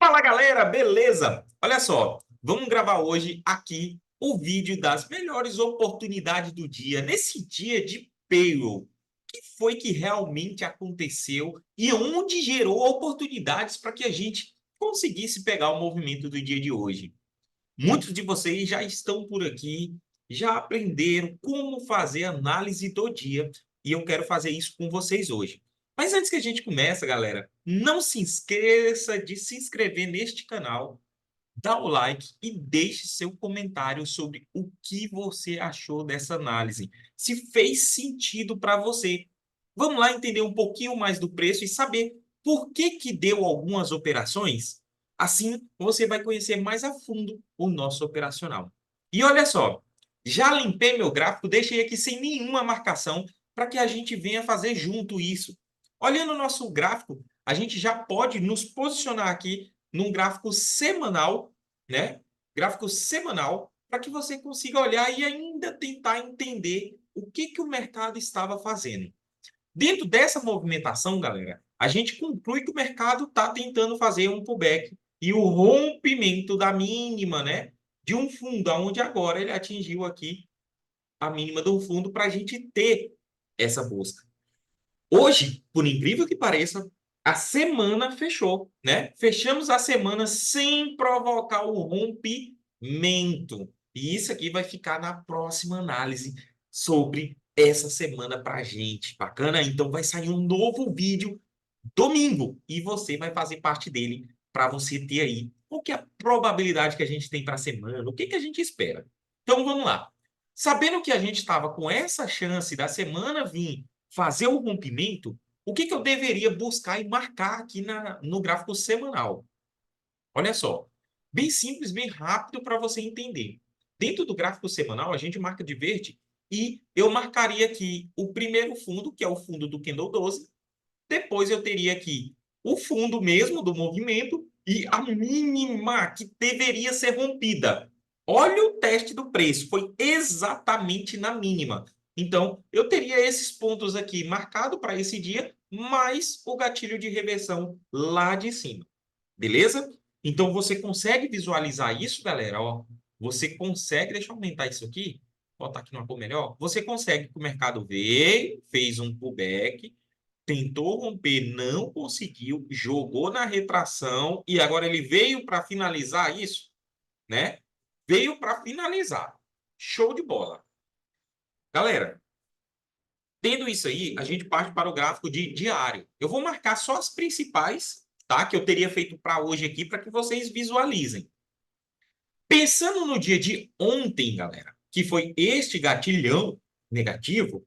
Fala galera, beleza? Olha só, vamos gravar hoje aqui o vídeo das melhores oportunidades do dia, nesse dia de payroll. O que foi que realmente aconteceu e onde gerou oportunidades para que a gente conseguisse pegar o movimento do dia de hoje? Muitos de vocês já estão por aqui, já aprenderam como fazer análise do dia e eu quero fazer isso com vocês hoje. Mas antes que a gente comece, galera, não se esqueça de se inscrever neste canal, dá o like e deixe seu comentário sobre o que você achou dessa análise, se fez sentido para você. Vamos lá entender um pouquinho mais do preço e saber por que que deu algumas operações? Assim, você vai conhecer mais a fundo o nosso operacional. E olha só, já limpei meu gráfico, deixei aqui sem nenhuma marcação para que a gente venha fazer junto isso. Olhando o nosso gráfico, a gente já pode nos posicionar aqui num gráfico semanal, né? Gráfico semanal, para que você consiga olhar e ainda tentar entender o que que o mercado estava fazendo. Dentro dessa movimentação, galera, a gente conclui que o mercado está tentando fazer um pullback e o rompimento da mínima, né? De um fundo, onde agora ele atingiu aqui a mínima do fundo para a gente ter essa busca. Hoje, por incrível que pareça, a semana fechou, né? Fechamos a semana sem provocar o rompimento. E isso aqui vai ficar na próxima análise sobre essa semana para a gente. Bacana? Então vai sair um novo vídeo domingo e você vai fazer parte dele para você ter aí qual que é a probabilidade que a gente tem para a semana, o que que a gente espera. Então vamos lá. Sabendo que a gente estava com essa chance da semana vir fazer o rompimento, o que que eu deveria buscar e marcar aqui no gráfico semanal? Olha só, bem simples, bem rápido para você entender. Dentro do gráfico semanal, a gente marca de verde e eu marcaria aqui o primeiro fundo, que é o fundo do Candle 12. Depois eu teria aqui o fundo mesmo do movimento e a mínima que deveria ser rompida. Olha o teste do preço, foi exatamente na mínima. Então, eu teria esses pontos aqui marcado para esse dia, mais o gatilho de reversão lá de cima. Beleza? Então, você consegue visualizar isso, galera? Ó, você consegue, deixa eu aumentar isso aqui, botar aqui numa cor melhor. Você consegue que o mercado veio, fez um pullback, tentou romper, não conseguiu, jogou na retração e agora ele veio para finalizar isso, né? Veio para finalizar. Show de bola. Galera, tendo isso aí, a gente parte para o gráfico de diário. Eu vou marcar só as principais, tá? Que eu teria feito para hoje aqui para que vocês visualizem. Pensando no dia de ontem, galera, que foi este gatilhão negativo,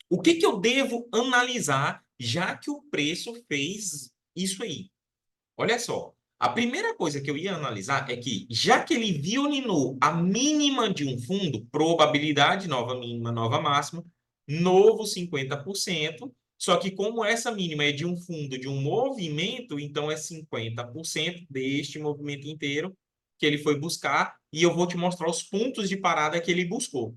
o que que eu devo analisar já que o preço fez isso aí? Olha só, a primeira coisa que eu ia analisar é que, já que ele violinou a mínima de um fundo, probabilidade, nova mínima, nova máxima, novo 50%, só que como essa mínima é de um fundo, de um movimento, então é 50% deste movimento inteiro que ele foi buscar, e eu vou te mostrar os pontos de parada que ele buscou.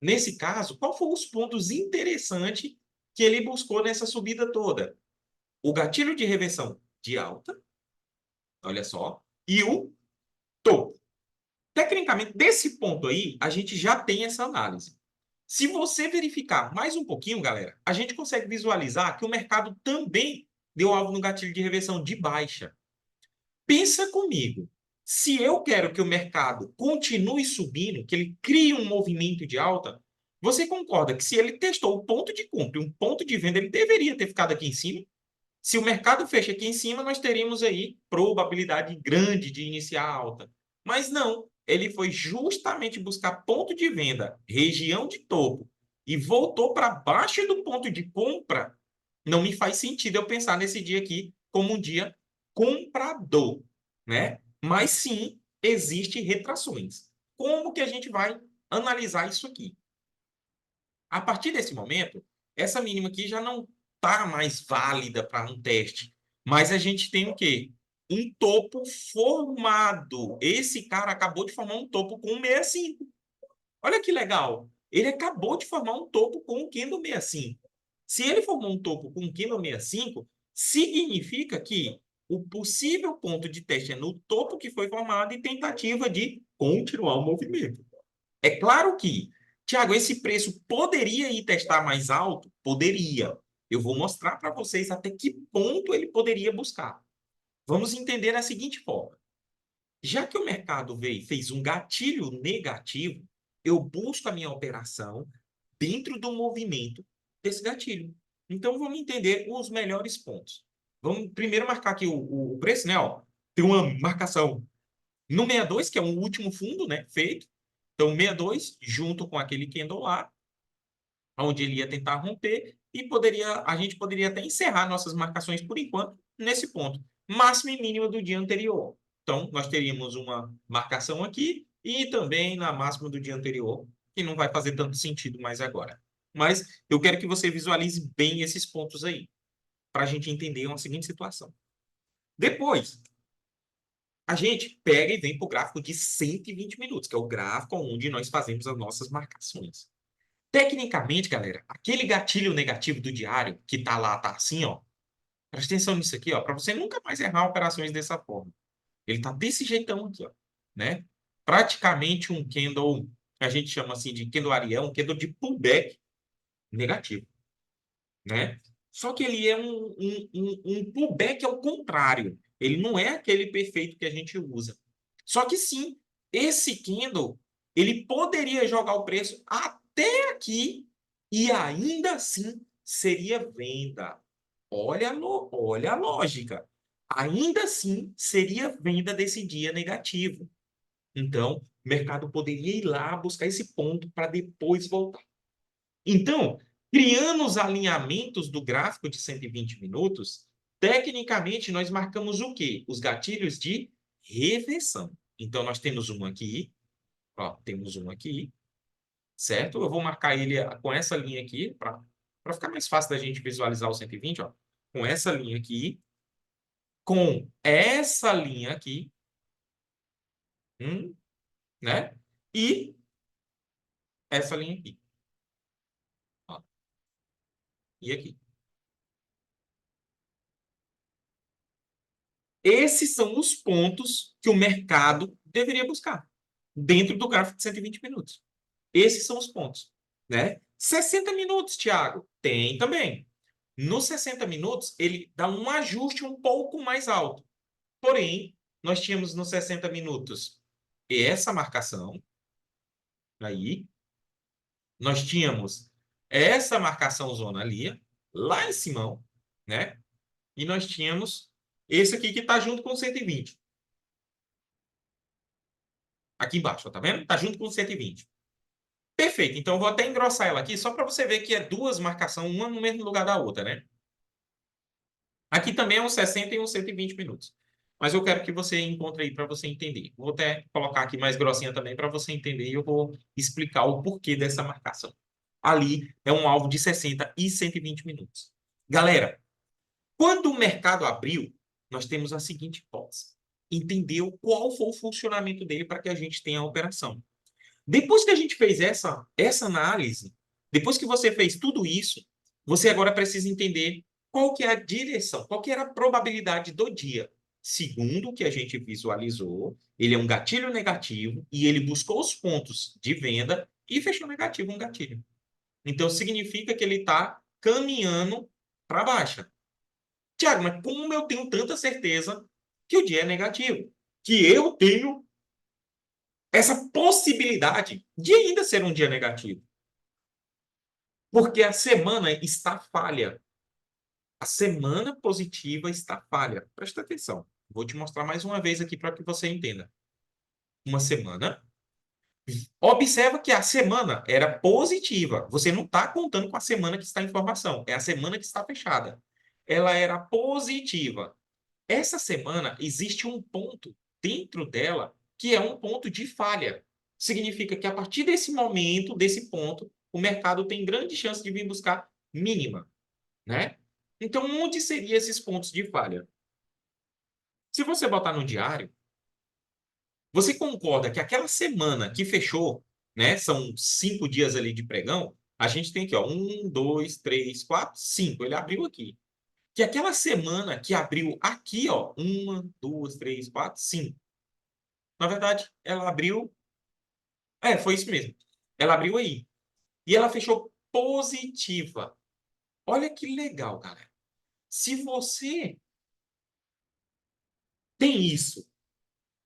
Nesse caso, qual foram os pontos interessantes que ele buscou nessa subida toda? O gatilho de reversão de alta, olha só, e o topo. Tecnicamente, desse ponto aí, a gente já tem essa análise. Se você verificar mais um pouquinho, galera, a gente consegue visualizar que o mercado também deu alvo no gatilho de reversão de baixa. Pensa comigo. Se eu quero que o mercado continue subindo, que ele crie um movimento de alta, você concorda que se ele testou o ponto de compra e um ponto de venda, ele deveria ter ficado aqui em cima? Se o mercado fecha aqui em cima, nós teríamos aí probabilidade grande de iniciar alta. Mas não, ele foi justamente buscar ponto de venda, região de topo, e voltou para baixo do ponto de compra. Não me faz sentido eu pensar nesse dia aqui como um dia comprador, né? Mas sim, existe retrações. Como que a gente vai analisar isso aqui? A partir desse momento, essa mínima aqui já não está mais válida para um teste. Mas a gente tem o quê? Um topo formado. Esse cara acabou de formar um topo com um 65. Olha que legal. Ele acabou de formar um topo com um candle 65. Se ele formou um topo com um candle 65, significa que O possível ponto de teste é no topo que foi formado e tentativa de continuar o movimento. É claro que, Tiago, esse preço poderia ir testar mais alto? Poderia. Eu vou mostrar para vocês até que ponto ele poderia buscar. Vamos entender da seguinte forma. Já que o mercado veio, fez um gatilho negativo, eu busco a minha operação dentro do movimento desse gatilho. Então, vamos entender os melhores pontos. Vamos primeiro marcar aqui o preço, né? Ó, tem uma marcação no 62, que é o último fundo, né, feito. Então, 62, junto com aquele candle lá, onde ele ia tentar romper, e a gente poderia até encerrar nossas marcações por enquanto nesse ponto, máximo e mínimo do dia anterior. Então, nós teríamos uma marcação aqui e também na máxima do dia anterior, que não vai fazer tanto sentido mais agora. Mas eu quero que você visualize bem esses pontos aí, para a gente entender uma seguinte situação. Depois, a gente pega e vem para o gráfico de 120 minutos, que é o gráfico onde nós fazemos as nossas marcações. Tecnicamente, galera, aquele gatilho negativo do diário que tá lá, tá assim, ó. Presta atenção nisso aqui, ó, para você nunca mais errar operações dessa forma. Ele tá desse jeitão aqui, ó, né? Praticamente um candle, a gente chama assim de candle Ariel, um candle de pullback negativo, né? Só que ele é um pullback ao contrário. Ele não é aquele perfeito que a gente usa. Só que sim, esse candle, ele poderia jogar o preço até aqui e ainda assim seria venda. Olha a lógica. Ainda assim seria venda desse dia negativo. Então, o mercado poderia ir lá buscar esse ponto para depois voltar. Então, criando os alinhamentos do gráfico de 120 minutos, tecnicamente nós marcamos o quê? Os gatilhos de reversão. Então, nós temos um aqui, ó, temos um aqui, certo? Eu vou marcar ele com essa linha aqui, para ficar mais fácil da gente visualizar o 120, ó, com essa linha aqui, com essa linha aqui, né? E essa linha aqui, ó, e aqui. Esses são os pontos que o mercado deveria buscar dentro do gráfico de 120 minutos. Esses são os pontos, né? 60 minutos, Thiago, tem também. Nos 60 minutos, ele dá um ajuste um pouco mais alto. Porém, nós tínhamos nos 60 minutos essa marcação aí, nós tínhamos essa marcação zona ali, lá em cima, né? E nós tínhamos esse aqui que está junto com o 120. Aqui embaixo, ó, tá vendo? Tá junto com o 120. Perfeito. Então, eu vou até engrossar ela aqui, só para você ver que é duas marcações, uma no mesmo lugar da outra, né? Aqui também é um 60 e um 120 minutos. Mas eu quero que você encontre aí para você entender. Vou até colocar aqui mais grossinha também para você entender e eu vou explicar o porquê dessa marcação. Ali é um alvo de 60 e 120 minutos. Galera, quando o mercado abriu, nós temos a seguinte hipótese. Entendeu qual foi o funcionamento dele para que a gente tenha a operação. Depois que a gente fez essa análise, depois que você fez tudo isso, você agora precisa entender qual que é a direção, qual que era a probabilidade do dia. Segundo o que a gente visualizou, ele é um gatilho negativo e ele buscou os pontos de venda e fechou negativo um gatilho. Então, significa que ele está caminhando para baixa. Tiago, mas como eu tenho tanta certeza que o dia é negativo? Que eu tenho essa possibilidade de ainda ser um dia negativo. Porque a semana está falha. A semana positiva está falha. Presta atenção. Vou te mostrar mais uma vez aqui para que você entenda. Uma semana. Observa que a semana era positiva. Você não está contando com a semana que está em formação. É a semana que está fechada. Ela era positiva. Essa semana existe um ponto dentro dela que é um ponto de falha. Significa que a partir desse momento, desse ponto, o mercado tem grande chance de vir buscar mínima, né? Então, onde seriam esses pontos de falha? Se você botar no diário, você concorda que aquela semana que fechou, né? São 5 dias ali de pregão, a gente tem aqui, ó, 1, 2, 3, 4, 5. Ele abriu aqui. que aquela semana que abriu aqui, ó, 1, 2, 3, 4, 5. Na verdade, ela abriu... foi isso mesmo. Ela abriu aí. E ela fechou positiva. Olha que legal, galera. Se você tem isso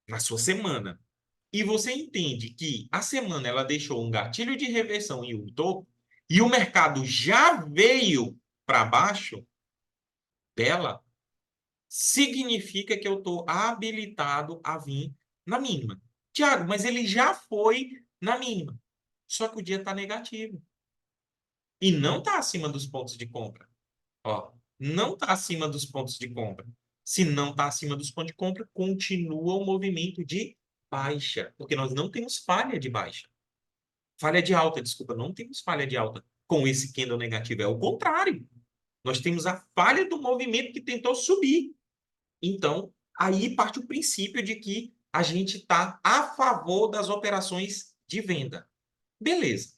na sua semana e você entende que a semana ela deixou um gatilho de reversão em um topo e o mercado já veio para baixo dela, significa que eu estou habilitado a vir na mínima. Tiago, mas ele já foi na mínima. Só que o dia está negativo. E não está acima dos pontos de compra. Ó, não está acima dos pontos de compra. Se não está acima dos pontos de compra, continua o movimento de baixa. Porque nós não temos falha de baixa. Falha de alta, desculpa. Não temos falha de alta com esse candle negativo. É o contrário. Nós temos a falha do movimento que tentou subir. Então, aí parte o princípio de que a gente está a favor das operações de venda. Beleza.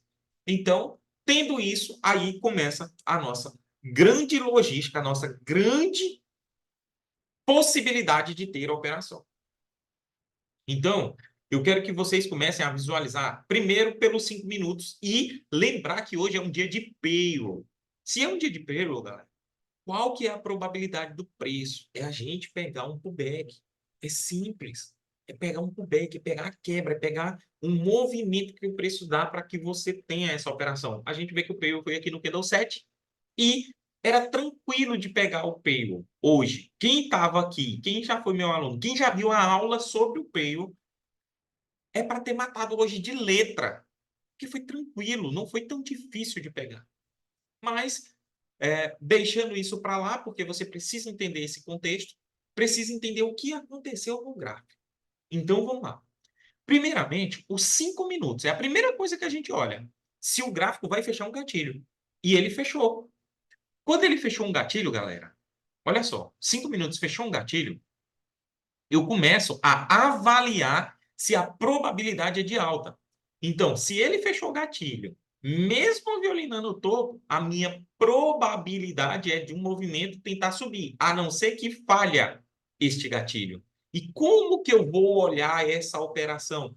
Então, tendo isso, aí começa a nossa grande logística, a nossa grande possibilidade de ter a operação. Então, eu quero que vocês comecem a visualizar primeiro pelos 5 minutos e lembrar que hoje é um dia de payroll. Se é um dia de payroll, galera, qual que é a probabilidade do preço? É a gente pegar um pullback. É simples. É pegar um pullback, é pegar a quebra, é pegar um movimento que o preço dá para que você tenha essa operação. A gente vê que o payroll foi aqui no candle 7 e era tranquilo de pegar o payroll hoje. Quem estava aqui, quem já foi meu aluno, quem já viu a aula sobre o payroll, é para ter matado hoje de letra, que foi tranquilo, não foi tão difícil de pegar. Mas deixando isso para lá, porque você precisa entender esse contexto, precisa entender o que aconteceu no gráfico. Então, vamos lá. Primeiramente, os 5 minutos. É a primeira coisa que a gente olha. Se o gráfico vai fechar um gatilho. E ele fechou. Quando ele fechou um gatilho, galera, olha só, 5 minutos fechou um gatilho, eu começo a avaliar se a probabilidade é de alta. Então, se ele fechou o gatilho, mesmo violinando o topo, a minha probabilidade é de um movimento tentar subir, a não ser que falha este gatilho. E como que eu vou olhar essa operação?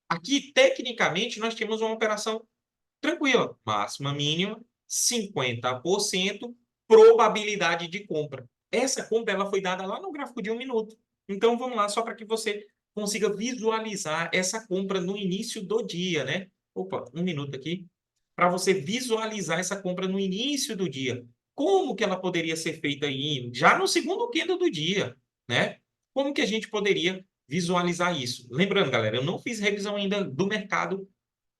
Aqui, tecnicamente, nós temos uma operação tranquila. Máxima mínima, 50%, probabilidade de compra. Essa compra ela foi dada lá no gráfico de 1 minuto. Então, vamos lá, só para que você consiga visualizar essa compra no início do dia, né? Opa, 1 minuto aqui. Para você visualizar essa compra no início do dia. Como que ela poderia ser feita aí? Já no segundo candle do dia, né? Como que a gente poderia visualizar isso? Lembrando, galera, eu não fiz revisão ainda do mercado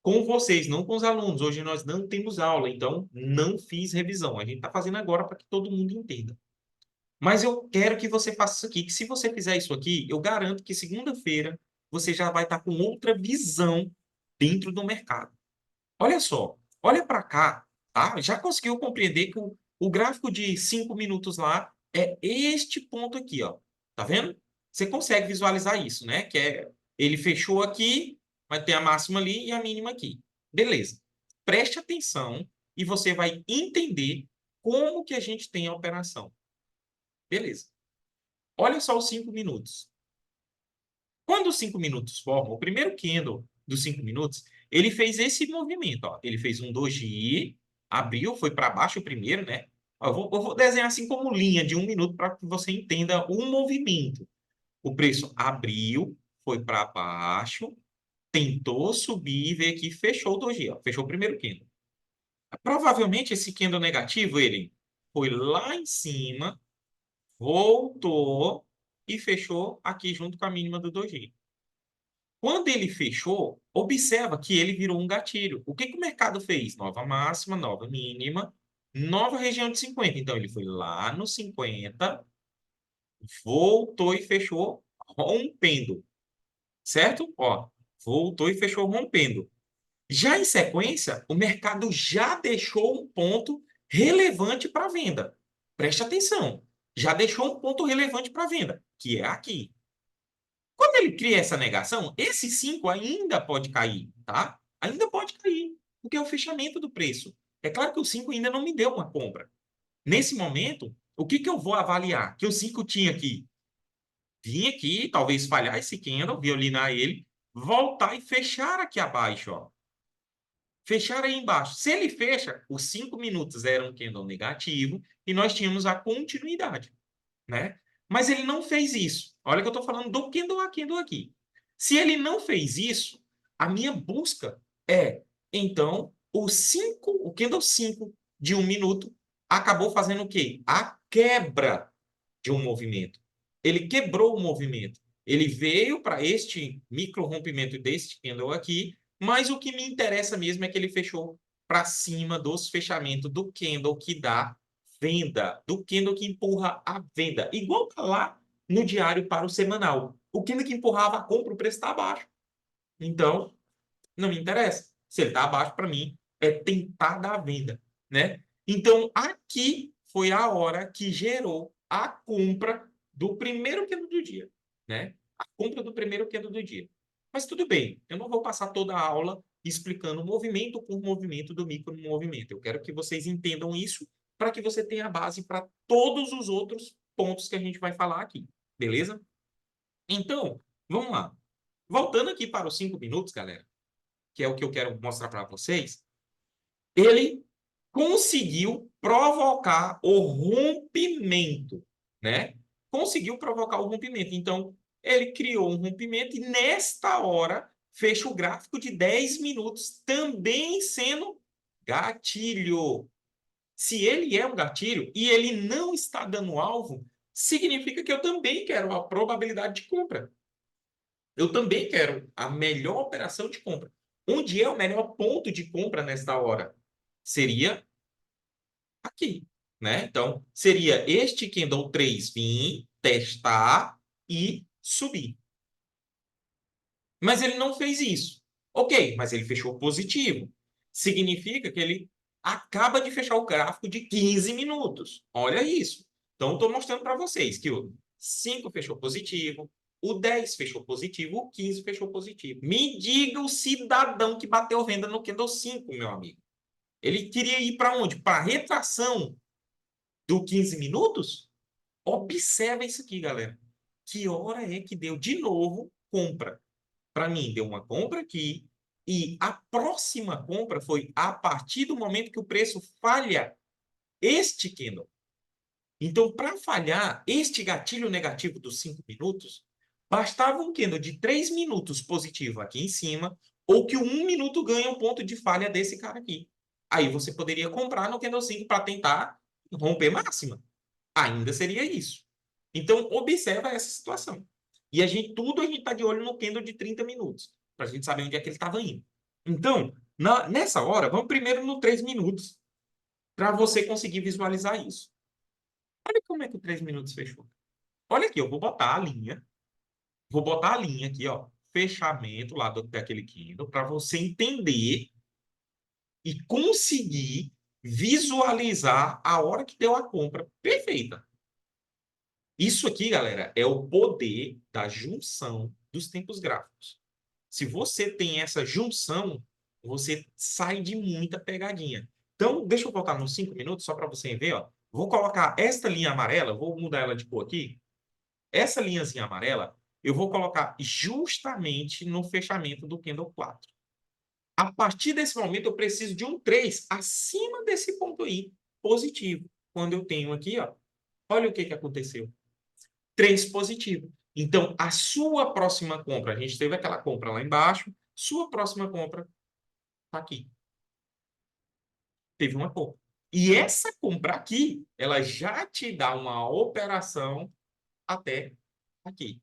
com vocês, não com os alunos. Hoje nós não temos aula, então não fiz revisão. A gente está fazendo agora para que todo mundo entenda. Mas eu quero que você faça isso aqui, que se você fizer isso aqui, eu garanto que segunda-feira você já vai estar com outra visão dentro do mercado. Olha só, olha para cá, tá? Já conseguiu compreender que o gráfico de 5 minutos lá é este ponto aqui, ó. Tá vendo? Você consegue visualizar isso, né? Que é, ele fechou aqui, vai ter a máxima ali e a mínima aqui. Beleza. Preste atenção e você vai entender como que a gente tem a operação. Beleza. Olha só os 5 minutos. Quando os 5 minutos formam, o primeiro candle dos 5 minutos, ele fez esse movimento. Ó. Ele fez um doji, abriu, foi para baixo o primeiro, né? Ó, eu vou desenhar assim como linha de 1 minuto para que você entenda o movimento. O preço abriu, foi para baixo, tentou subir e veio aqui, fechou o doji. Ó, fechou o primeiro candle. Provavelmente esse candle negativo, ele foi lá em cima, voltou e fechou aqui junto com a mínima do doji. Quando ele fechou, observa que ele virou um gatilho. O que que o mercado fez? Nova máxima, nova mínima, nova região de 50. Então, ele foi lá no 50, voltou e fechou rompendo. Certo? Ó, voltou e fechou rompendo. Já em sequência, o mercado já deixou um ponto relevante para venda. Preste atenção. Já deixou um ponto relevante para venda, que é aqui. Quando ele cria essa negação, esse 5 ainda pode cair, tá? Ainda pode cair, porque é o fechamento do preço. É claro que o 5 ainda não me deu uma compra. Nesse momento, O que eu vou avaliar? Que o 5 tinha aqui. Vir aqui, talvez falhar esse candle, violinar ele, voltar e fechar aqui abaixo, ó. Fechar aí embaixo. Se ele fecha, os 5 minutos era um candle negativo e nós tínhamos a continuidade, né? Mas ele não fez isso. Olha que eu estou falando do candle a candle aqui. Se ele não fez isso, a minha busca é, então, o candle 5 de 1 minuto acabou fazendo o quê? A quebra de um movimento. Ele quebrou o movimento. Ele veio para este micro rompimento deste candle aqui, mas o que me interessa mesmo é que ele fechou para cima dos fechamentos do candle que dá venda, do candle que empurra a venda. Igual tá lá no diário para o semanal. O candle que empurrava a compra, o preço está abaixo. Então, não me interessa. Se ele está abaixo, para mim, é tentar dar venda, né? Então, aqui foi a hora que gerou a compra do primeiro candle do dia, né? A compra do primeiro candle do dia. Mas tudo bem, eu não vou passar toda a aula explicando movimento por movimento do micro movimento. Eu quero que vocês entendam isso para que você tenha a base para todos os outros pontos que a gente vai falar aqui, beleza? Então, vamos lá. Voltando aqui para os 5 minutos, galera, que é o que eu quero mostrar para vocês, ele conseguiu provocar o rompimento, né? Conseguiu provocar o rompimento. Então, ele criou um rompimento e nesta hora fecha o gráfico de 10 minutos, também sendo gatilho. Se ele é um gatilho e ele não está dando alvo, significa que eu também quero a probabilidade de compra. Eu também quero a melhor operação de compra. Onde é o melhor ponto de compra nesta hora? Seria aqui, né? Então, seria este candle 3 vir, testar e subir. Mas ele não fez isso. Ok, mas ele fechou positivo. Significa que ele acaba de fechar o gráfico de 15 minutos. Olha isso. Então, estou mostrando para vocês que o 5 fechou positivo, o 10 fechou positivo, o 15 fechou positivo. Me diga o cidadão que bateu venda no candle 5, meu amigo. Ele queria ir para onde? Para a retração do 15 minutos? Observa isso aqui, galera. Que hora é que deu de novo compra? Para mim, deu uma compra aqui. E a próxima compra foi a partir do momento que o preço falha este candle. Então, para falhar este gatilho negativo dos 5 minutos, bastava um candle de 3 minutos positivo aqui em cima, ou que o 1 minuto ganha um ponto de falha desse cara aqui. Aí você poderia comprar no candle 5 para tentar romper máxima. Ainda seria isso. Então, observa essa situação. E tudo a gente está de olho no candle de 30 minutos, para a gente saber onde é que ele estava indo. Então, nessa hora, vamos primeiro no 3 minutos, para você conseguir visualizar isso. Olha como é que o 3 minutos fechou. Olha aqui, eu vou botar a linha. Vou botar a linha aqui, ó. Fechamento lá daquele candle, para você entender e conseguir visualizar a hora que deu a compra perfeita. Isso aqui, galera, é o poder da junção dos tempos gráficos. Se você tem essa junção, você sai de muita pegadinha. Então, deixa eu voltar nos 5 minutos, só para você ver. Ó. Vou colocar esta linha amarela, vou mudar ela de cor aqui. Essa linhazinha amarela, eu vou colocar justamente no fechamento do candle 4. A partir desse momento, eu preciso de um 3 acima desse ponto aí, positivo. Quando eu tenho aqui, ó, olha o que aconteceu. 3 positivo. Então, a sua próxima compra, a gente teve aquela compra lá embaixo, sua próxima compra está aqui. Teve uma compra. E essa compra aqui, ela já te dá uma operação até aqui.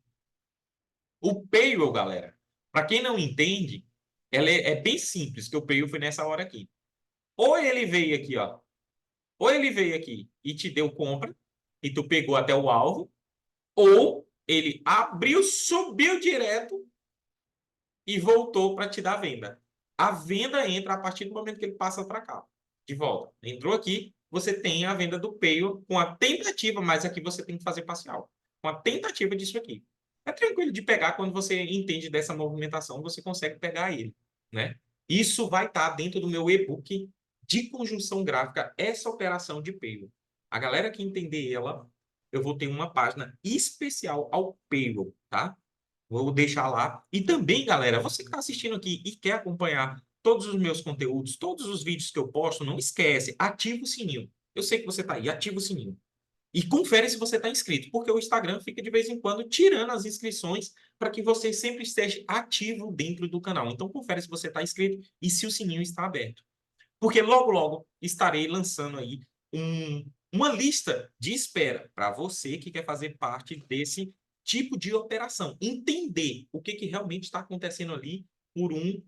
O payroll, galera, para quem não entende, ela é bem simples, que o payroll foi nessa hora aqui. Ou ele veio aqui, ó. Ou ele veio aqui e te deu compra, e tu pegou até o alvo, ou ele abriu, subiu direto e voltou para te dar a venda. A venda entra a partir do momento que ele passa para cá, de volta. Entrou aqui, você tem a venda do payo com a tentativa, mas aqui você tem que fazer parcial. Com a tentativa disso aqui. É tranquilo de pegar quando você entende dessa movimentação, você consegue pegar ele, né? Isso vai estar dentro do meu e-book de conjunção gráfica, essa operação de payo. A galera que entender ela, eu vou ter uma página especial ao payroll, tá? Vou deixar lá. E também, galera, você que está assistindo aqui e quer acompanhar todos os meus conteúdos, todos os vídeos que eu posto, não esquece, ativa o sininho. Eu sei que você está aí, ativa o sininho. E confere se você está inscrito, porque o Instagram fica de vez em quando tirando as inscrições para que você sempre esteja ativo dentro do canal. Então, confere se você está inscrito e se o sininho está aberto. Porque logo, logo estarei lançando aí uma lista de espera para você que quer fazer parte desse tipo de operação. Entender o que realmente está acontecendo ali por um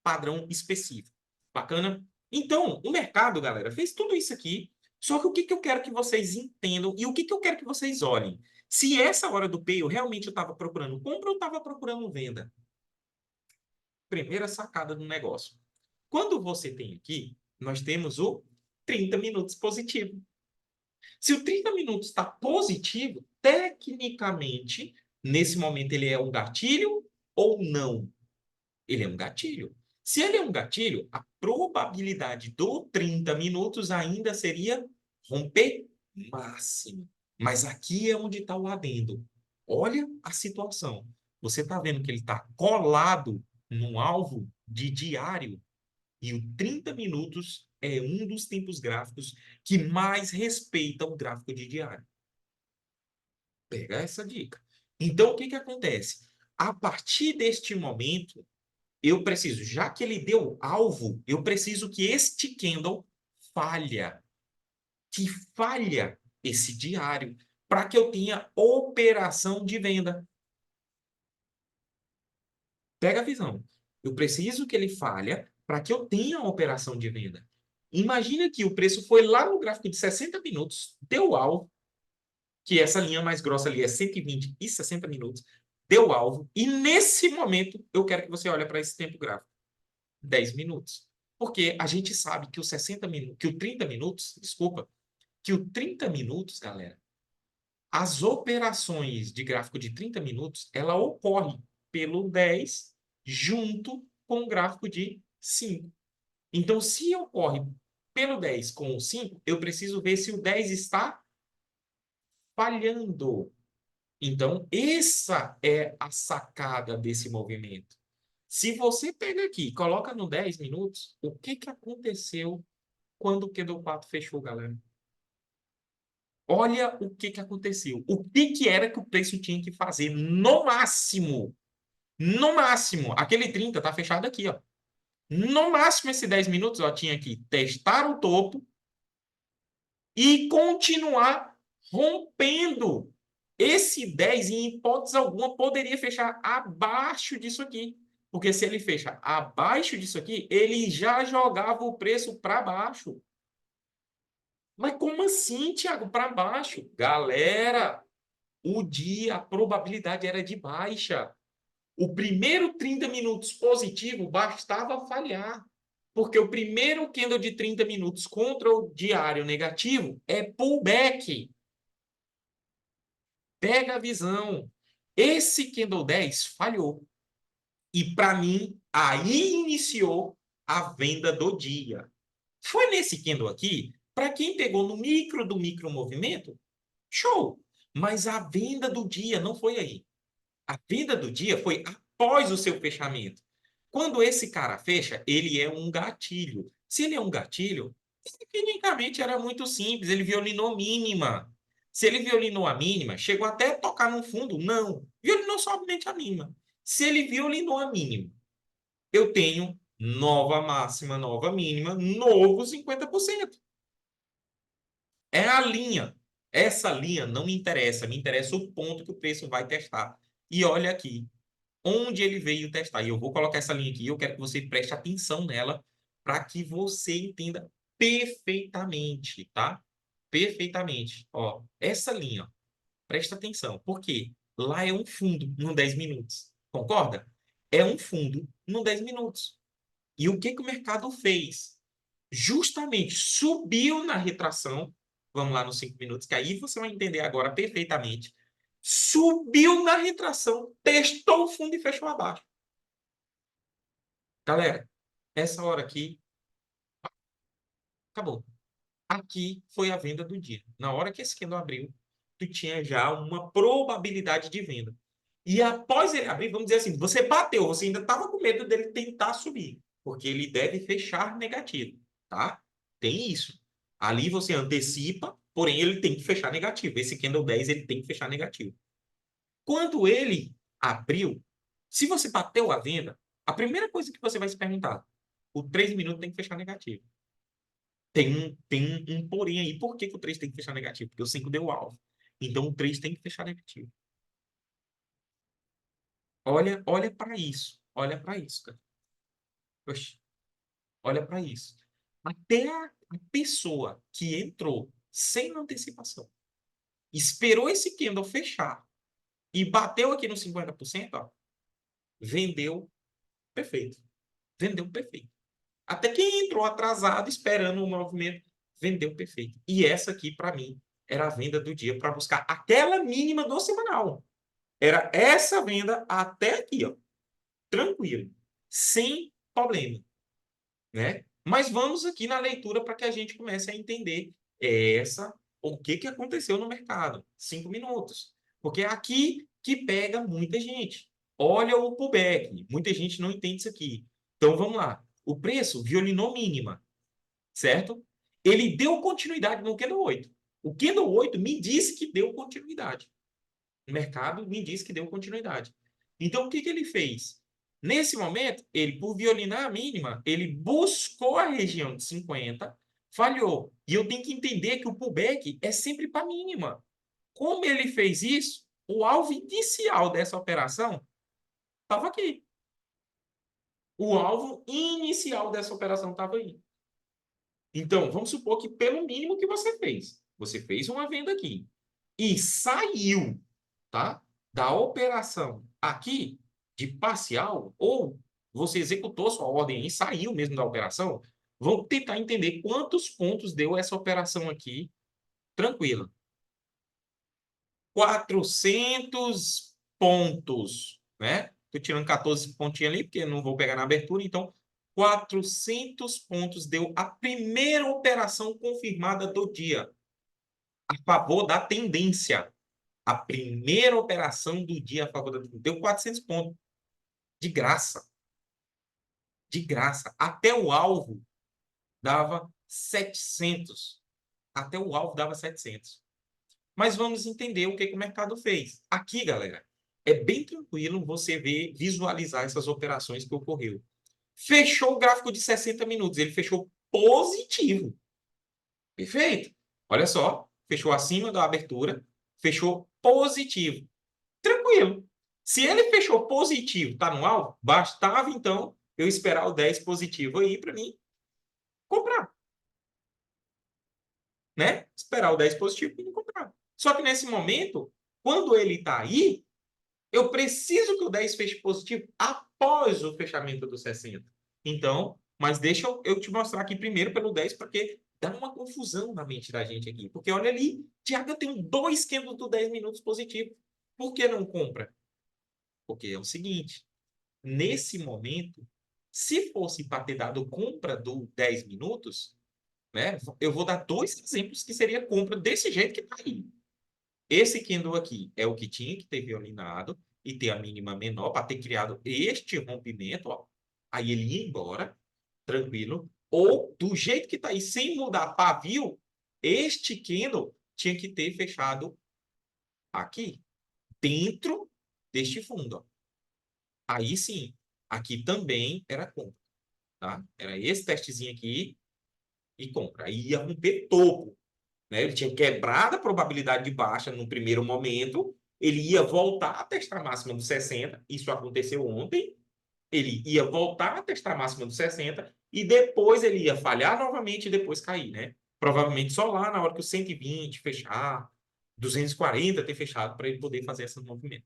padrão específico. Bacana? Então, o mercado, galera, fez tudo isso aqui. Só que o que eu quero que vocês entendam e o que eu quero que vocês olhem? Se essa hora do pay eu realmente estava procurando compra ou estava procurando venda? Primeira sacada do negócio. Quando você tem aqui, nós temos o 30 minutos positivo. Se o 30 minutos está positivo, tecnicamente, nesse momento ele é um gatilho ou não? Ele é um gatilho. Se ele é um gatilho, a probabilidade do 30 minutos ainda seria romper máximo. Mas aqui é onde está o adendo. Olha a situação. Você está vendo que ele está colado num alvo de diário e o 30 minutos é um dos tempos gráficos que mais respeita o gráfico de diário. Pega essa dica. Então, o que que acontece? A partir deste momento, eu preciso, já que ele deu alvo, eu preciso que este candle falha, que falha esse diário, para que eu tenha operação de venda. Pega a visão. Eu preciso que ele falha para que eu tenha uma operação de venda. Imagina que o preço foi lá no gráfico de 60 minutos, deu alvo, que essa linha mais grossa ali é 120 e 60 minutos, deu alvo, e nesse momento eu quero que você olhe para esse tempo gráfico, 10 minutos. Porque a gente sabe que o 60 minutos, que o 30 minutos, desculpa, que o 30 minutos, galera, as operações de gráfico de 30 minutos, ela ocorre pelo 10 junto com o gráfico de 5. Então, se ocorre pelo 10 com o 5, eu preciso ver se o 10 está falhando. Então, essa é a sacada desse movimento. Se você pega aqui e coloca no 10 minutos, o que que aconteceu quando o Q4 fechou, galera? Olha o que que aconteceu. O que que era que o preço tinha que fazer no máximo? No máximo, aquele 30 tá fechado aqui, ó. No máximo, esse 10 minutos, ó, tinha que testar o topo e continuar rompendo. Esse 10, em hipótese alguma, poderia fechar abaixo disso aqui. Porque se ele fecha abaixo disso aqui, ele já jogava o preço para baixo. Mas como assim, Thiago, para baixo? Galera, o dia, a probabilidade era de baixa. O primeiro 30 minutos positivo bastava falhar. Porque o primeiro candle de 30 minutos contra o diário negativo é pullback. Pega a visão. Esse candle 10 falhou. E para mim, aí iniciou a venda do dia. Foi nesse candle aqui, para quem pegou no micro do micro movimento, show. Mas a venda do dia não foi aí. A venda do dia foi após o seu fechamento. Quando esse cara fecha, ele é um gatilho. Se ele é um gatilho, tecnicamente era muito simples. Ele violinou mínima. Se ele violinou a mínima, chegou até a tocar no fundo? Não. Violinou somente a mínima. Se ele violinou a mínima, eu tenho nova máxima, nova mínima, novo 50%. É a linha. Essa linha não me interessa. Me interessa o ponto que o preço vai testar. E olha aqui, onde ele veio testar. E eu vou colocar essa linha aqui, eu quero que você preste atenção nela para que você entenda perfeitamente, tá? Perfeitamente. Ó, essa linha, ó, presta atenção. Por quê? Lá é um fundo no 10 minutos. Concorda? É um fundo no 10 minutos. E o que que o mercado fez? Justamente subiu na retração. Vamos lá nos 5 minutos, que aí você vai entender agora perfeitamente. Subiu na retração, testou o fundo e fechou abaixo. Galera, essa hora aqui, acabou. aqui foi a venda do dia. Na hora que esse candle abriu, tu tinha já uma probabilidade de venda. E após ele abrir, vamos dizer assim, você bateu, você ainda estava com medo dele tentar subir, porque ele deve fechar negativo, tá? Tem isso. Ali você antecipa, porém ele tem que fechar negativo. Esse candle 10 ele tem que fechar negativo. Quando ele abriu, se você bateu a venda, a primeira coisa que você vai se perguntar, o 3 minutos tem que fechar negativo. Tem um porém aí. Por que que o 3 tem que fechar negativo? Porque o 5 deu alvo. Então o 3 tem que fechar negativo. Olha para isso. Olha para isso, cara. Oxe, olha para isso. Até a pessoa que entrou sem antecipação, esperou esse candle fechar e bateu aqui no 50%, ó, vendeu perfeito. Vendeu perfeito. Até quem entrou atrasado esperando o movimento, vendeu perfeito. E essa aqui, para mim, era a venda do dia para buscar aquela mínima do semanal. Era essa venda até aqui, ó, tranquilo, sem problema, né? Mas vamos aqui na leitura para que a gente comece a entender o que que aconteceu no mercado. 5 minutos. Porque é aqui que pega muita gente. Olha o pullback. Muita gente não entende isso aqui. Então vamos lá. O preço violinou mínima, certo? Ele deu continuidade no candle 8. O candle 8 me disse que deu continuidade. O mercado me disse que deu continuidade. Então, o que que ele fez? Nesse momento, ele, por violinar a mínima, ele buscou a região de 50, falhou. E eu tenho que entender que o pullback é sempre para a mínima. Como ele fez isso? O alvo inicial dessa operação estava aqui. O alvo inicial dessa operação estava aí. Então, vamos supor que pelo mínimo que você fez uma venda aqui e saiu, tá, da operação aqui de parcial, ou você executou sua ordem e saiu mesmo da operação, vamos tentar entender quantos pontos deu essa operação aqui, tranquila. 400 pontos, né? Estou tirando 14 pontinhos ali, porque não vou pegar na abertura, então 400 pontos deu a primeira operação confirmada do dia, a favor da tendência. A primeira operação do dia a favor da tendência. Deu 400 pontos. De graça. De graça. Até o alvo dava 700. Até o alvo dava 700. Mas vamos entender o que que o mercado fez. Aqui, galera, é bem tranquilo você ver, visualizar essas operações que ocorreu. Fechou o gráfico de 60 minutos. Ele fechou positivo. Perfeito? Olha só. Fechou acima da abertura. Fechou positivo. Tranquilo. Se ele fechou positivo, tá no alvo, bastava então eu esperar o 10 positivo aí para mim comprar, né? Esperar o 10 positivo para mim comprar. Só que nesse momento, quando ele tá aí, eu preciso que o 10 feche positivo após o fechamento do 60. Então, mas deixa eu te mostrar aqui primeiro pelo 10, porque dá uma confusão na mente da gente aqui. Porque olha ali, Tiago, eu tenho 2 candles do 10 minutos positivo. Por que não compra? Porque é o seguinte, nesse momento, se fosse para ter dado compra do 10 minutos, né, eu vou dar dois exemplos que seria compra desse jeito que está aí. Esse candle aqui é o que tinha que ter violinado e ter a mínima menor para ter criado este rompimento, ó. Aí ele ia embora, tranquilo. Ou do jeito que está aí, sem mudar pavio, este candle tinha que ter fechado aqui, dentro deste fundo, ó. Aí sim, aqui também era compra, tá? Era esse testezinho aqui e compra. Aí ia romper topo, né? Ele tinha quebrado a probabilidade de baixa no primeiro momento, ele ia voltar a testar a máxima dos 60, isso aconteceu ontem, ele ia voltar a testar a máxima dos 60 e depois ele ia falhar novamente e depois cair, né? Provavelmente só lá na hora que o 120 fechar, 240 ter fechado para ele poder fazer esse movimento.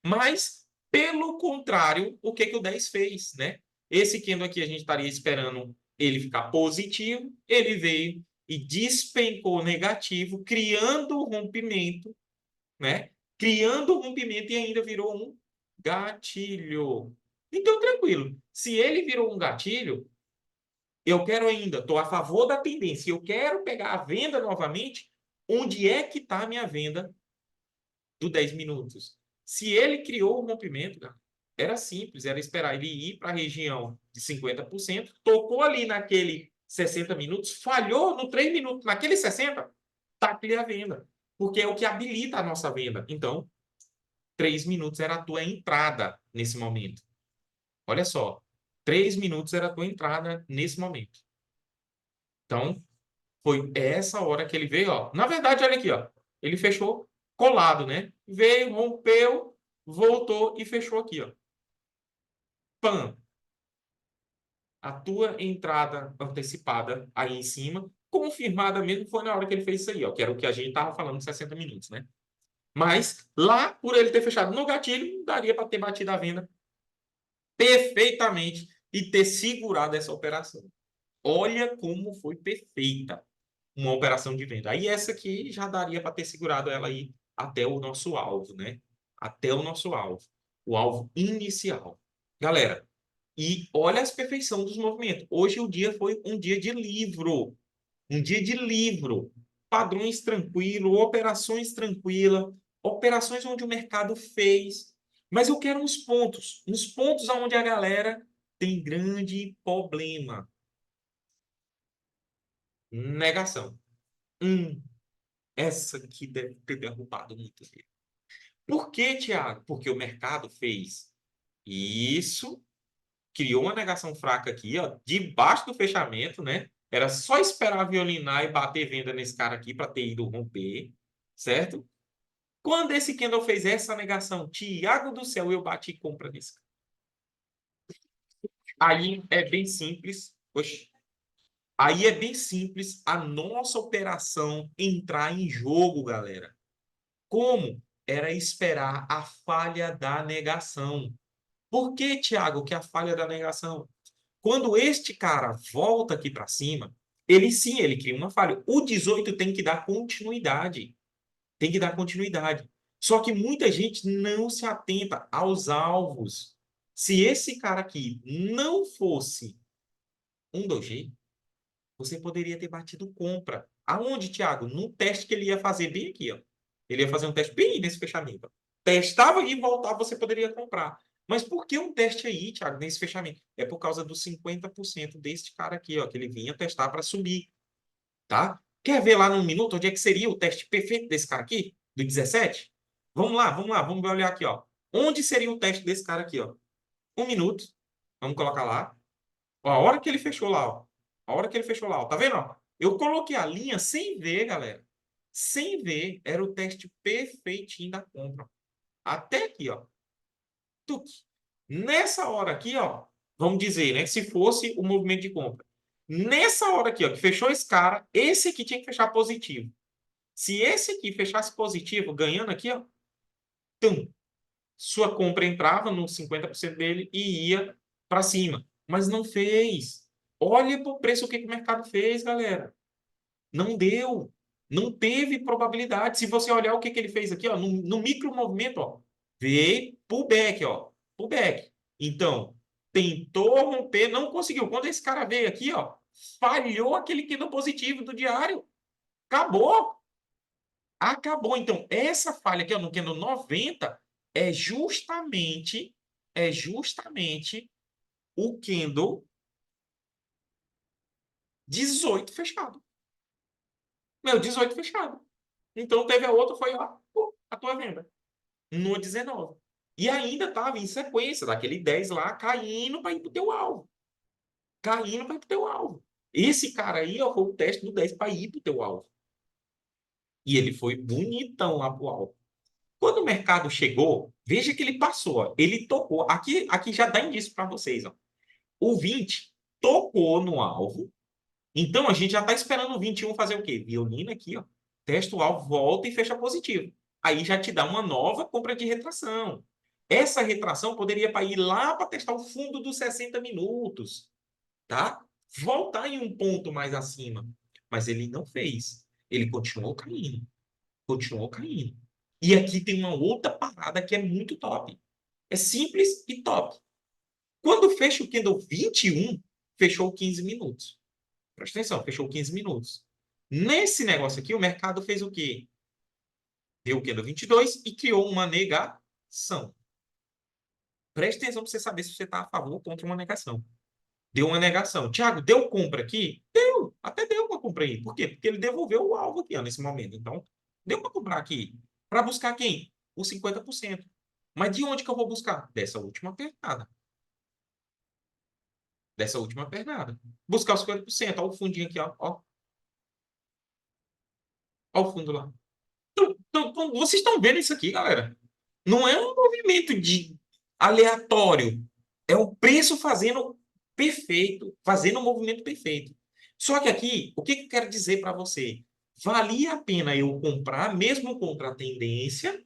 Mas, pelo contrário, o que que o 10 fez, né? Esse candle aqui a gente estaria esperando ele ficar positivo, ele veio e despencou negativo, criando o rompimento, né? Criando o rompimento e ainda virou um gatilho. Então, tranquilo. Se ele virou um gatilho, Eu quero ainda, estou a favor da tendência, eu quero pegar a venda novamente, onde é que está a minha venda do 10 minutos? Se ele criou o rompimento, cara, era simples, era esperar ele ir para a região de 50%, tocou ali naquele 60 minutos, falhou no 3 minutos, naquele 60, taque-lhe a venda, porque é o que habilita a nossa venda. Então, 3 minutos era a tua entrada nesse momento. Olha só, 3 minutos era a tua entrada nesse momento. Então, foi essa hora que ele veio, ó. Na verdade, olha aqui, ó. Ele fechou colado, né? Veio, rompeu, voltou e fechou aqui, ó. Pam! A tua entrada antecipada aí em cima, confirmada mesmo, foi na hora que ele fez isso aí, ó. Que era o que a gente tava falando de 60 minutos, né? Mas lá, por ele ter fechado no gatilho, daria para ter batido a venda perfeitamente e ter segurado essa operação. Olha como foi perfeita uma operação de venda. Aí essa aqui já daria para ter segurado ela aí até o nosso alvo, né? Até o nosso alvo. O alvo inicial. Galera, e olha as perfeição dos movimentos. Hoje o dia foi um dia de livro. Um dia de livro. Padrões tranquilo, operações tranquila, operações onde o mercado fez. Mas eu quero uns pontos onde a galera tem grande problema. Negação. Essa aqui deve ter derrubado muito dinheiro. Por que, Thiago? Porque o mercado fez isso, criou uma negação fraca aqui, ó, debaixo do fechamento, né? Era só esperar violinar e bater venda nesse cara aqui para ter ido romper, certo? Quando esse candle fez essa negação, Thiago do céu, eu bati compra nesse cara. Aí é bem simples. Oxe, aí é bem simples a nossa operação entrar em jogo, galera. Como? Era esperar a falha da negação. Por que, Thiago, que a falha da negação? Quando este cara volta aqui para cima, ele sim, ele cria uma falha. O 18 tem que dar continuidade. Tem que dar continuidade. Só que muita gente não se atenta aos alvos. Se esse cara aqui não fosse um doji, você poderia ter batido compra. Aonde, Thiago? No teste que ele ia fazer bem aqui, ó. Ele ia fazer um teste bem nesse fechamento. Ó. Testava e voltava, você poderia comprar. Mas por que um teste aí, Thiago, nesse fechamento? É por causa dos 50% deste cara aqui, ó, que ele vinha testar para subir, tá? Quer ver lá num minuto onde é que seria o teste perfeito desse cara aqui, do 17? Vamos lá, vamos olhar aqui, ó. Onde seria o teste desse cara aqui, ó? 1 minuto. Vamos colocar lá. Ó, a hora que ele fechou lá, ó. A hora que ele fechou lá, ó. Tá vendo, ó? Eu coloquei a linha sem ver, galera. Sem ver, era o teste perfeitinho da compra. Até aqui, ó. Tuc. Nessa hora aqui, ó. Vamos dizer, né? Se fosse o movimento de compra. Nessa hora aqui, ó, que fechou esse cara, esse aqui tinha que fechar positivo. Se esse aqui fechasse positivo, ganhando aqui, ó. Tum, sua compra entrava no 50% dele e ia para cima. Mas não fez. Olha para o preço o que o mercado fez, galera. Não deu. Não teve probabilidade. Se você olhar o que ele fez aqui, ó, no micro movimento, ó, veio pullback, ó, pullback. Então, tentou romper, não conseguiu. Quando esse cara veio aqui, ó, falhou aquele candle positivo do diário. Acabou. Acabou. Então, essa falha aqui, ó, no candle 90 é justamente o candle 18 fechado. Meu, 18 fechado. Então, teve a outra, foi lá, pô, a tua venda. No 19. E ainda estava em sequência, daquele 10 lá, caindo para ir para o teu alvo. Caindo para ir para o teu alvo. Esse cara aí, ó, foi o teste do 10 para ir para o teu alvo. E ele foi bonitão lá pro alvo. Quando o mercado chegou, veja que ele passou, ó, ele tocou. Aqui já dá indício para vocês. Ó. O 20 tocou no alvo. Então a gente já está esperando o 21 fazer o quê? Violina aqui, ó. Testa o alvo, volta e fecha positivo. Aí já te dá uma nova compra de retração. Essa retração poderia ir lá para testar o fundo dos 60 minutos, tá? Voltar em um ponto mais acima. Mas ele não fez. Ele continuou caindo. Continuou caindo. E aqui tem uma outra parada que é muito top. É simples e top. Quando fecha o candle 21, fechou 15 minutos. Presta atenção, fechou 15 minutos. Nesse negócio aqui, o mercado fez o quê? Deu o candle 22 e criou uma negação. Presta atenção para você saber se você está a favor ou contra uma negação. Deu uma negação. Tiago, deu compra aqui? Deu. Até deu uma compra aí. Por quê? Porque ele devolveu o alvo aqui, ó, nesse momento. Então, deu para comprar aqui. Para buscar quem? Os 50%. Mas de onde que eu vou buscar? Dessa última pernada. Dessa última pernada. Buscar os 50%. Olha o fundinho aqui, ó. Olha o fundo lá. Então, vocês estão vendo isso aqui, galera? Não é um movimento de aleatório. É o preço fazendo perfeito, fazendo o movimento perfeito. Só que aqui, o que que eu quero dizer para você? Valia a pena eu comprar, mesmo contra a tendência,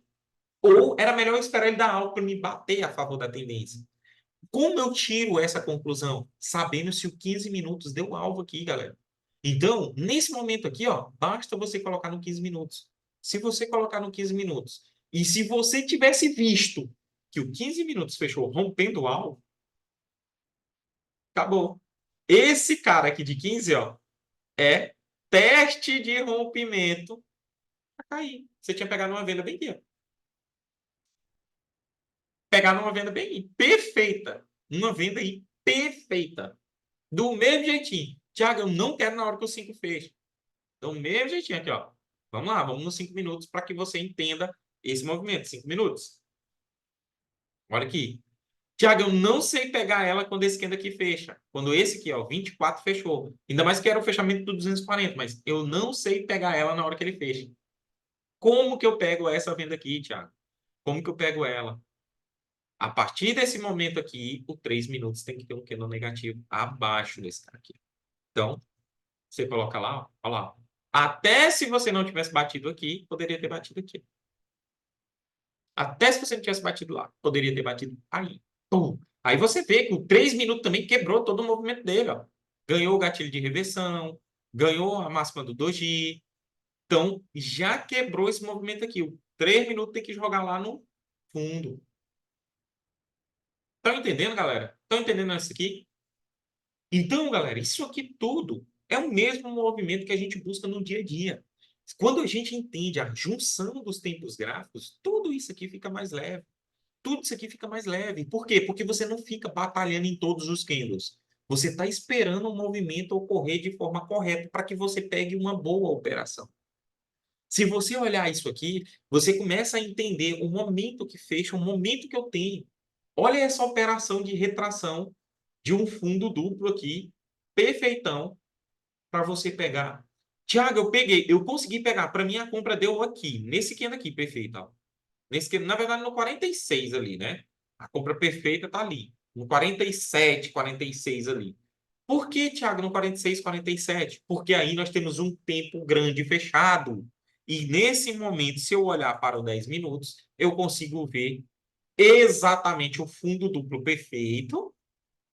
ou era melhor esperar ele dar algo para me bater a favor da tendência? Como eu tiro essa conclusão? Sabendo se o 15 minutos deu alvo aqui, galera. Então, nesse momento aqui, ó, basta você colocar no 15 minutos. Se você colocar no 15 minutos, e se você tivesse visto que o 15 minutos fechou rompendo o alvo, acabou. Esse cara aqui de 15, ó, é teste de rompimento para cair. Você tinha pegado uma venda bem aqui, ó. Pegar numa venda bem perfeita. Uma venda aí perfeita. Do mesmo jeitinho. Tiago, eu não quero na hora que o 5 fecha. Do mesmo jeitinho aqui, ó. Vamos lá, vamos nos 5 minutos para que você entenda esse movimento. 5 minutos. Olha aqui. Tiago, eu não sei pegar ela quando esse candle aqui fecha. Quando esse aqui, ó, 24 fechou. Ainda mais que era o fechamento do 240, mas eu não sei pegar ela na hora que ele fecha. Como que eu pego essa venda aqui, Tiago? Como que eu pego ela? A partir desse momento aqui, o 3 minutos tem que ter um candle negativo abaixo desse cara aqui. Então, você coloca lá, ó lá. Até se você não tivesse batido aqui, poderia ter batido aqui. Até se você não tivesse batido lá, poderia ter batido aí. Pum. Aí você vê que o 3 minutos também quebrou todo o movimento dele, ó. Ganhou o gatilho de reversão, ganhou a máxima do doji. Então, já quebrou esse movimento aqui. O 3 minutos tem que jogar lá no fundo. Estão entendendo, galera? Estão entendendo isso aqui? Então, galera, isso aqui tudo é o mesmo movimento que a gente busca no dia a dia. Quando a gente entende a junção dos tempos gráficos, tudo isso aqui fica mais leve. Tudo isso aqui fica mais leve. Por quê? Porque você não fica batalhando em todos os candles. Você está esperando o movimento ocorrer de forma correta para que você pegue uma boa operação. Se você olhar isso aqui, você começa a entender o momento que fecha, o momento que eu tenho. Olha essa operação de retração de um fundo duplo aqui, perfeitão, para você pegar. Tiago, eu peguei, eu consegui pegar. Para mim, a compra deu aqui, nesse candle aqui, perfeito. Ó. Nesse candle, na verdade, no 46 ali, né? A compra perfeita tá ali. No 47, 46 ali. Por que, Tiago, no 46, 47? Porque aí nós temos um tempo grande fechado. E nesse momento, se eu olhar para o 10 minutos, eu consigo ver exatamente o fundo duplo perfeito,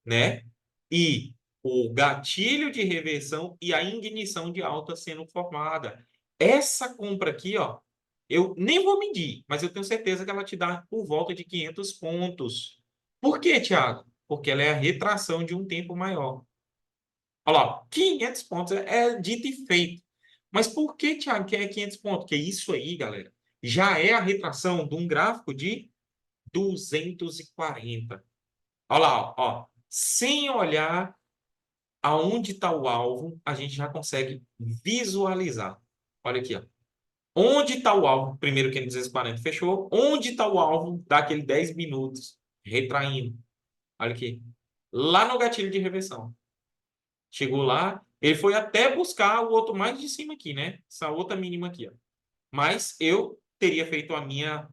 né? E o gatilho de reversão e a ignição de alta sendo formada. Essa compra aqui, ó, eu nem vou medir, mas eu tenho certeza que ela te dá por volta de 500 pontos. Por quê, Thiago? Porque ela é a retração de um tempo maior. Olha lá, 500 pontos é dito e feito. Mas por que, Thiago, que é 500 pontos? Porque isso aí, galera, já é a retração de um gráfico de 240. Olha lá, ó. Sem olhar aonde está o alvo, a gente já consegue visualizar. Olha aqui, ó. Onde está o alvo? Primeiro que é 240 fechou. Onde está o alvo daquele 10 minutos? Retraindo. Olha aqui. Lá no gatilho de reversão. Chegou lá. Ele foi até buscar o outro mais de cima aqui, né? Essa outra mínima aqui, ó. Mas eu teria feito a minha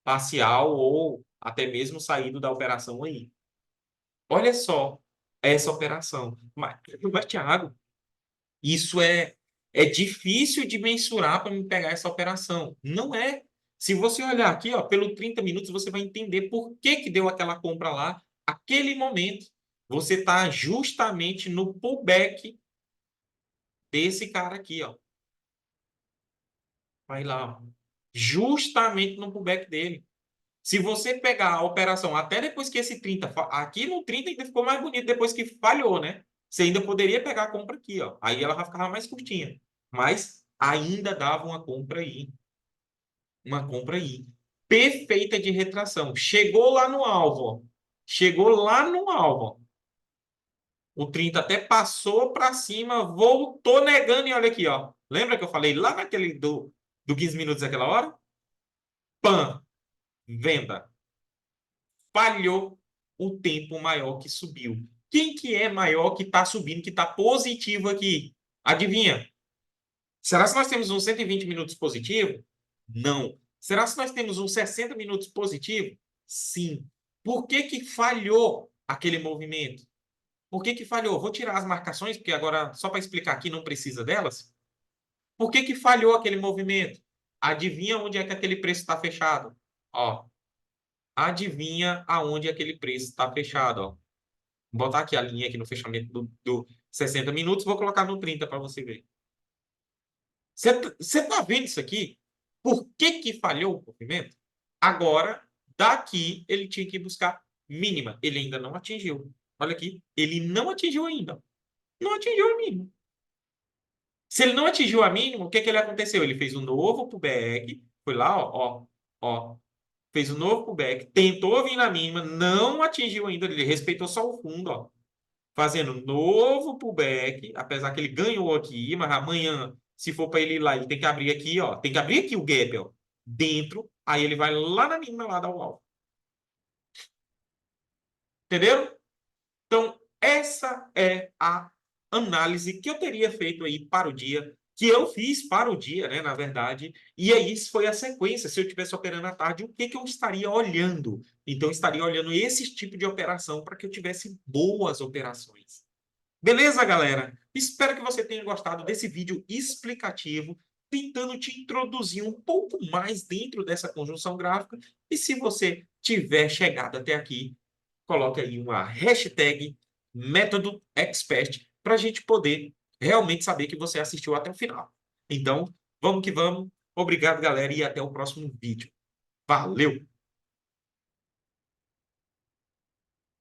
parcial ou até mesmo saído da operação aí. Olha só essa operação. Mas Thiago, isso é difícil de mensurar para me pegar essa operação. Não é. Se você olhar aqui, ó, pelo 30 minutos, você vai entender por que que deu aquela compra lá, aquele momento. Você está justamente no pullback desse cara aqui, ó. Vai lá, ó. Justamente no pullback dele. Se você pegar a operação até depois que esse 30, aqui no 30 ainda ficou mais bonito depois que falhou, né? Você ainda poderia pegar a compra aqui, ó. Aí ela vai ficar mais curtinha. Mas ainda dava uma compra aí. Uma compra aí. Perfeita de retração. Chegou lá no alvo, ó. Chegou lá no alvo. O 30 até passou para cima, voltou negando e olha aqui, ó. Lembra que eu falei lá naquele do 15 minutos daquela hora? Pã, venda. Falhou o tempo maior que subiu. Quem que é maior que está subindo, que está positivo aqui? Adivinha? Será que nós temos um 120 minutos positivo? Não. Será que nós temos um 60 minutos positivo? Sim. Por que que falhou aquele movimento? Por que que falhou? Vou tirar as marcações, porque agora, só para explicar aqui, não precisa delas. Por que que falhou aquele movimento? Adivinha onde é que aquele preço está fechado? Ó, adivinha aonde aquele preço está fechado, ó. Vou botar aqui a linha aqui no fechamento do 60 minutos, vou colocar no 30 para você ver. Você tá vendo isso aqui? Por que que falhou o movimento? Agora, daqui, ele tinha que buscar mínima. Ele ainda não atingiu. Olha aqui, ele não atingiu ainda. Não atingiu a mínima. Se ele não atingiu a mínima, o que que ele aconteceu? Ele fez um novo pullback, foi lá, ó, fez um novo pullback, tentou vir na mínima, não atingiu ainda, ele respeitou só o fundo, ó, fazendo um novo pullback, apesar que ele ganhou aqui, mas amanhã, se for para ele ir lá, ele tem que abrir aqui, ó, tem que abrir aqui o gap, ó, dentro, aí ele vai lá na mínima, lá dar o alvo. Entendeu? Então, essa é a análise que eu teria feito aí para o dia, que eu fiz para o dia, né, na verdade, e aí isso foi a sequência. Se eu estivesse operando à tarde, o que que eu estaria olhando? Então, eu estaria olhando esse tipo de operação para que eu tivesse boas operações. Beleza, galera? Espero que você tenha gostado desse vídeo explicativo, tentando te introduzir um pouco mais dentro dessa conjunção gráfica. E se você tiver chegado até aqui, coloque aí uma hashtag método expert para a gente poder realmente saber que você assistiu até o final. Então, vamos que vamos. Obrigado, galera, e até o próximo vídeo. Valeu!